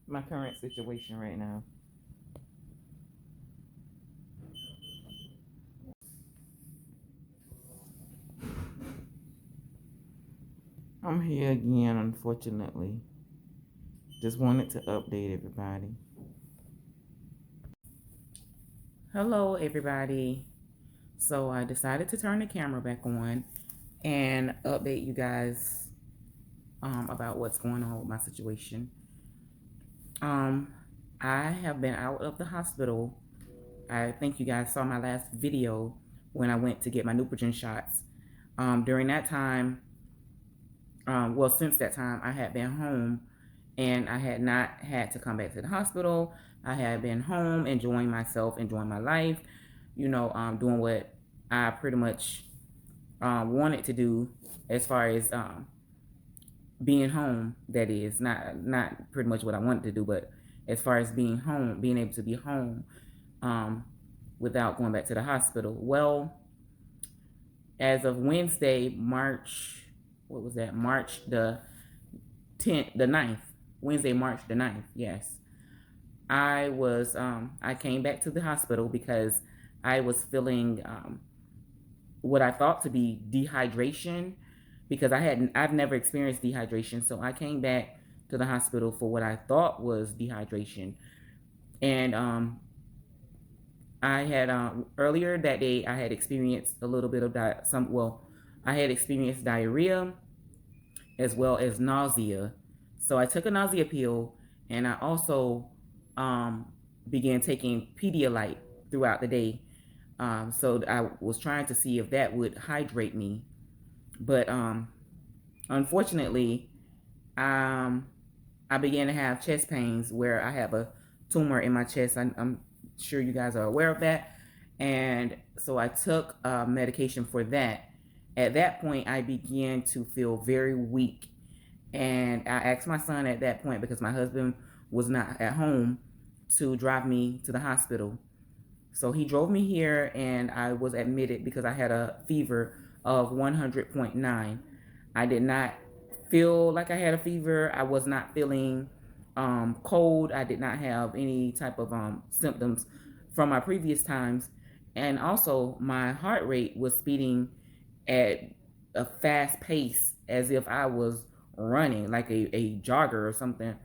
my current situation right now. I'm here again, unfortunately. Just wanted to update everybody. Hello, everybody. So I decided to turn the camera back on and update you guys about what's going on with my situation. Um, I have been out of the hospital. I think you guys saw my last video when I went to get my Neupogen shots. During that time, since that time, I had been home and I had not had to come back to the hospital. I had been home, enjoying myself, enjoying my life, doing what I pretty much wanted to do as far as being home. That is not pretty much what I wanted to do, but as far as being home, being able to be home without going back to the hospital. Well, as of Wednesday, March the 10th, the 9th, Wednesday, March the 9th, yes. I came back to the hospital because I was feeling what I thought to be dehydration because I've never experienced dehydration. So I came back to the hospital for what I thought was dehydration. And I had earlier that day I had experienced a little bit of I had experienced diarrhea as well as nausea. So I took a nausea pill, and I also began taking Pedialyte throughout the day. So I was trying to see if that would hydrate me, but unfortunately, I began to have chest pains where I have a tumor in my chest. I'm sure you guys are aware of that, and so I took medication for that. At that point, I began to feel very weak, and I asked my son at that point, because my husband was not at home, to drive me to the hospital. So he drove me here, and I was admitted because I had a fever of 100.9. I did not feel like I had a fever. I was not feeling cold. I did not have any type of symptoms from my previous times. And also, my heart rate was speeding at a fast pace as if I was running like a jogger or something.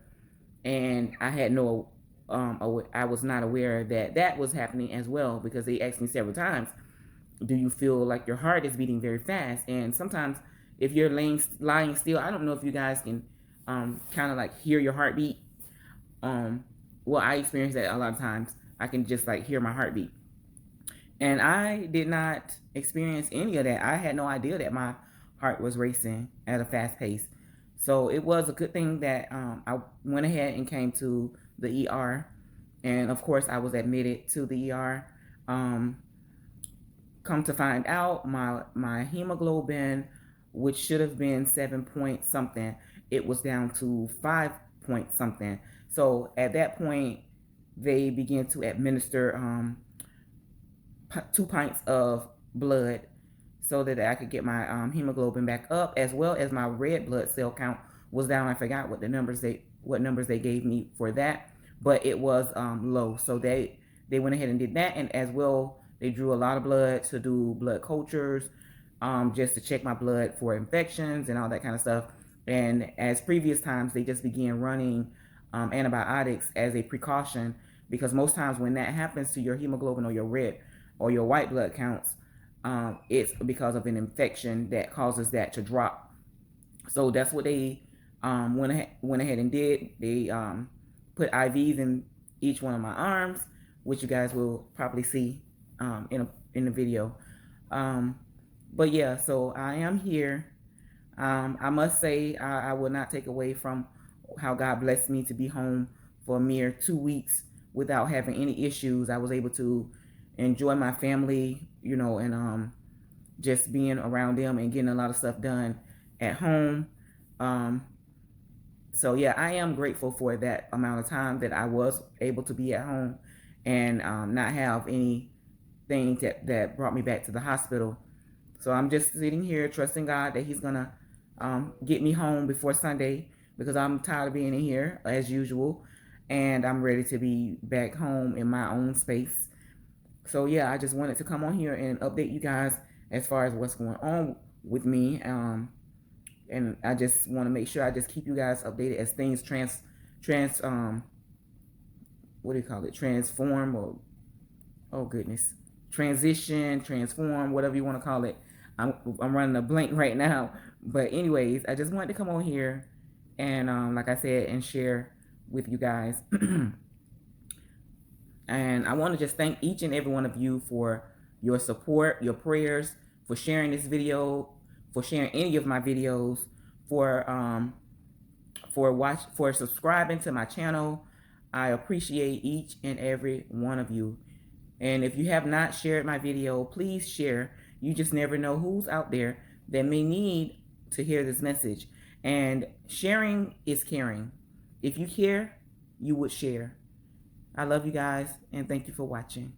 And I had I was not aware that that was happening as well, because they asked me several times, do you feel like your heart is beating very fast? And sometimes if you're lying still, I don't know if you guys can kind of like hear your heartbeat. I experience that a lot of times. I can just like hear my heartbeat. And I did not experience any of that. I had no idea that my heart was racing at a fast pace. So it was a good thing that I went ahead and came to the ER. And of course, I was admitted to the ER. Come to find out, my hemoglobin, which should have been 7 point something, it was down to 5 point something. So at that point, they began to administer 2 pints of blood so that I could get my hemoglobin back up, as well as my red blood cell count was down. I forgot what numbers they gave me for that, but it was low. So they went ahead and did that, and as well they drew a lot of blood to do blood cultures, just to check my blood for infections and all that kind of stuff. And as previous times, they just began running antibiotics as a precaution, because most times when that happens to your hemoglobin or your red or your white blood counts, it's because of an infection that causes that to drop. So that's what they went ahead and did. They put IVs in each one of my arms, which you guys will probably see in the video. But yeah, so I am here. I must say I will not take away from how God blessed me to be home for a mere 2 weeks without having any issues. I was able to enjoy my family, and just being around them and getting a lot of stuff done at home. So yeah, I am grateful for that amount of time that I was able to be at home and not have anything that brought me back to the hospital. So I'm just sitting here trusting God that He's gonna get me home before Sunday, because I'm tired of being in here as usual. and I'm ready to be back home in my own space. So yeah, I just wanted to come on here and update you guys as far as what's going on with me. And I just want to make sure I just keep you guys updated as things what do you call it? Transform, or oh goodness, transition, transform, whatever you want to call it. I'm running a blank right now. But anyways, I just wanted to come on here and like I said, and share with you guys. And I want to just thank each and every one of you for your support, your prayers, for sharing this video, for sharing any of my videos, for for subscribing to my channel. I appreciate each and every one of you. And if you have not shared my video, please share. You just never know who's out there that may need to hear this message. And sharing is caring. If you care, you would share. I love you guys, and thank you for watching.